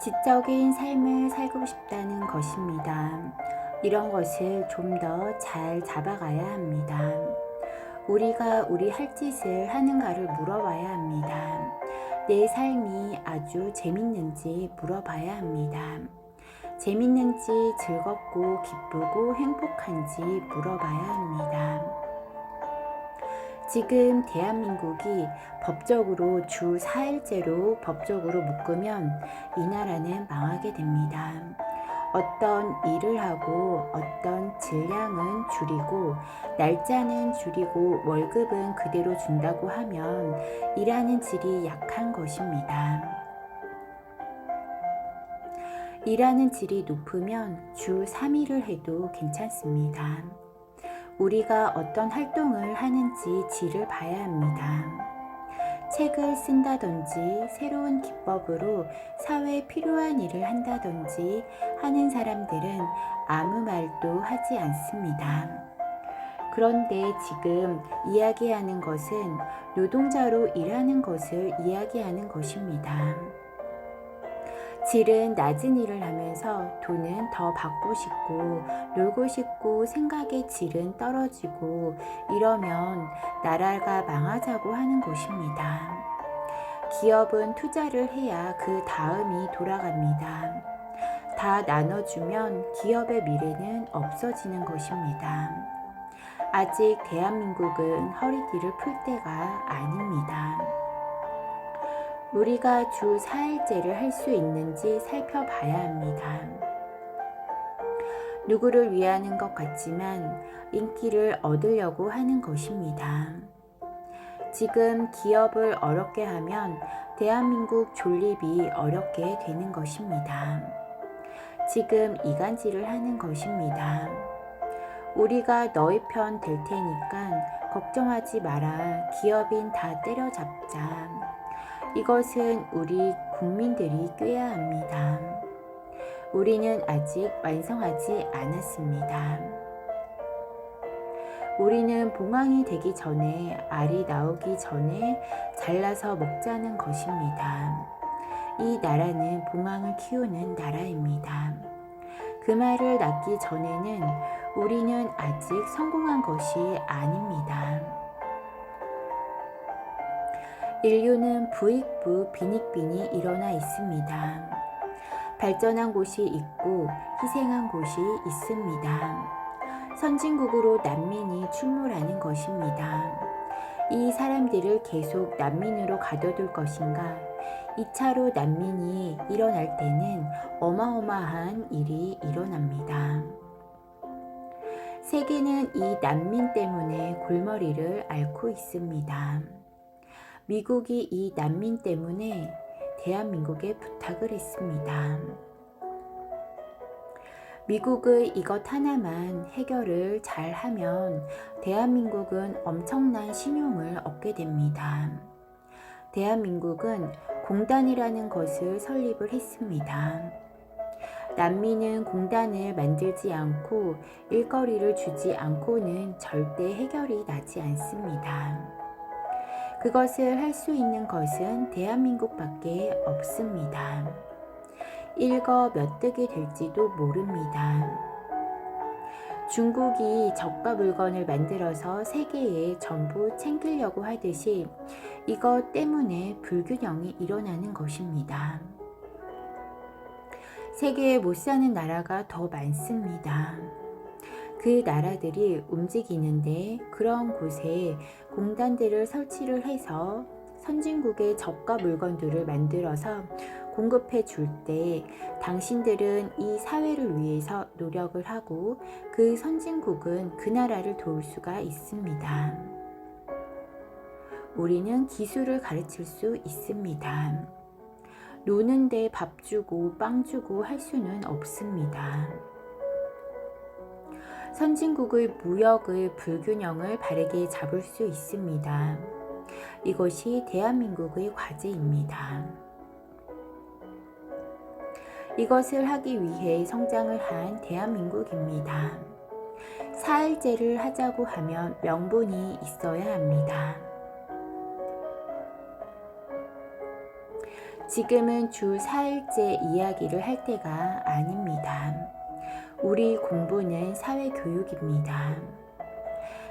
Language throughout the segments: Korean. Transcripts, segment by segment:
지적인 삶을 살고 싶다는 것입니다. 이런 것을 좀 더 잘 잡아가야 합니다. 우리가 우리 할 짓을 하는가를 물어봐야 합니다. 내 삶이 아주 재밌는지 물어봐야 합니다. 재밌는지 즐겁고 기쁘고 행복한지 물어봐야 합니다. 지금 대한민국이 법적으로 주 4일제로 법적으로 묶으면 이 나라는 망하게 됩니다. 어떤 일을 하고 어떤 질량은 줄이고 날짜는 줄이고 월급은 그대로 준다고 하면 일하는 질이 약한 것입니다. 일하는 질이 높으면 주 3일을 해도 괜찮습니다. 우리가 어떤 활동을 하는지 질을 봐야 합니다. 책을 쓴다든지 새로운 기법으로 사회에 필요한 일을 한다든지 하는 사람들은 아무 말도 하지 않습니다. 그런데 지금 이야기하는 것은 노동자로 일하는 것을 이야기하는 것입니다. 질은 낮은 일을 하면서 돈은 더 받고 싶고 놀고 싶고 생각의 질은 떨어지고 이러면 나라가 망하자고 하는 것입니다. 기업은 투자를 해야 그 다음이 돌아갑니다. 다 나눠주면 기업의 미래는 없어지는 것입니다. 아직 대한민국은 허리띠를 풀 때가 아닙니다. 우리가 주 4일제를 할 수 있는지 살펴봐야 합니다. 누구를 위하는 것 같지만 인기를 얻으려고 하는 것입니다. 지금 기업을 어렵게 하면 대한민국 존립이 어렵게 되는 것입니다. 지금 이간질을 하는 것입니다. 우리가 너희 편 될 테니까 걱정하지 마라. 기업인 다 때려잡자. 이것은 우리 국민들이 꿰야 합니다. 우리는 아직 완성하지 않았습니다. 우리는 봉황이 되기 전에 알이 나오기 전에 잘라서 먹자는 것입니다. 이 나라는 봉황을 키우는 나라입니다. 그 말을 낳기 전에는 우리는 아직 성공한 것이 아닙니다. 인류는 부익부 빈익빈이 일어나 있습니다. 발전한 곳이 있고 희생한 곳이 있습니다. 선진국으로 난민이 출몰하는 것입니다. 이 사람들을 계속 난민으로 가둬둘 것인가? 2차로 난민이 일어날 때는 어마어마한 일이 일어납니다. 세계는 이 난민 때문에 골머리를 앓고 있습니다. 미국이 이 난민 때문에 대한민국에 부탁을 했습니다. 미국의 이것 하나만 해결을 잘 하면 대한민국은 엄청난 신용을 얻게 됩니다. 대한민국은 공단이라는 것을 설립을 했습니다. 난민은 공단을 만들지 않고 일거리를 주지 않고는 절대 해결이 나지 않습니다. 그것을 할 수 있는 것은 대한민국밖에 없습니다. 일거 몇 득이 될지도 모릅니다. 중국이 저가 물건을 만들어서 세계에 전부 챙기려고 하듯이 이것 때문에 불균형이 일어나는 것입니다. 세계에 못 사는 나라가 더 많습니다. 그 나라들이 움직이는데 그런 곳에 공단들을 설치를 해서 선진국의 저가 물건들을 만들어서 공급해 줄 때 당신들은 이 사회를 위해서 노력을 하고 그 선진국은 그 나라를 도울 수가 있습니다. 우리는 기술을 가르칠 수 있습니다. 노는데 밥 주고 빵 주고 할 수는 없습니다. 선진국의 무역의 불균형을 바르게 잡을 수 있습니다. 이것이 대한민국의 과제입니다. 이것을 하기 위해 성장을 한 대한민국입니다. 4일제를 하자고 하면 명분이 있어야 합니다. 지금은 주 4일째 이야기를 할 때가 아닙니다. 우리 공부는 사회교육입니다.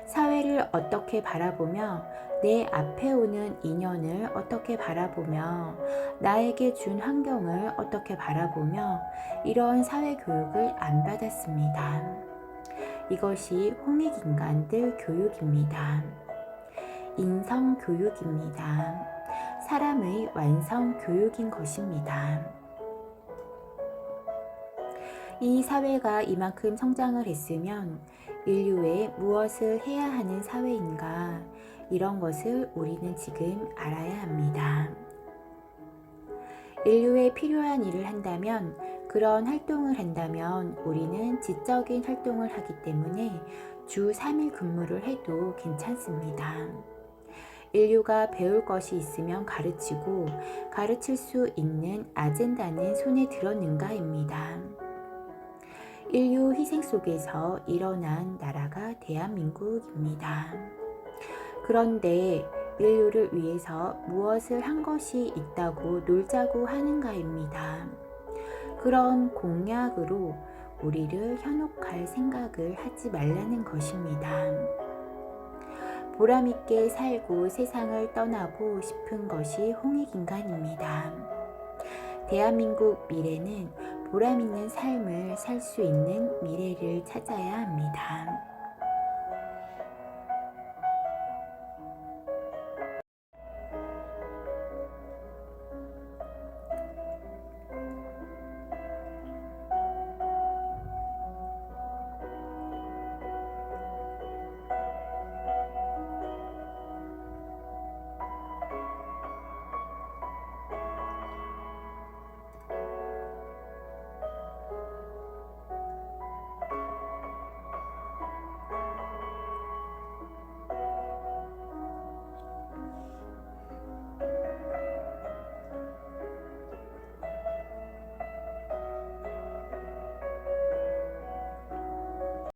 사회를 어떻게 바라보며 내 앞에 오는 인연을 어떻게 바라보며 나에게 준 환경을 어떻게 바라보며 이런 사회교육을 안 받았습니다. 이것이 홍익인간들 교육입니다. 인성교육입니다. 사람의 완성교육인 것입니다. 이 사회가 이만큼 성장을 했으면 인류에 무엇을 해야 하는 사회인가, 이런 것을 우리는 지금 알아야 합니다. 인류에 필요한 일을 한다면, 그런 활동을 한다면 우리는 지적인 활동을 하기 때문에 주 3일 근무를 해도 괜찮습니다. 인류가 배울 것이 있으면 가르치고 가르칠 수 있는 아젠다는 손에 들었는가입니다. 인류 희생 속에서 일어난 나라가 대한민국입니다. 그런데 인류를 위해서 무엇을 한 것이 있다고 놀자고 하는가입니다. 그런 공약으로 우리를 현혹할 생각을 하지 말라는 것입니다. 보람있게 살고 세상을 떠나고 싶은 것이 홍익인간입니다. 대한민국 미래는 보람있는 삶을 살 수 있는 미래를 찾아야 합니다.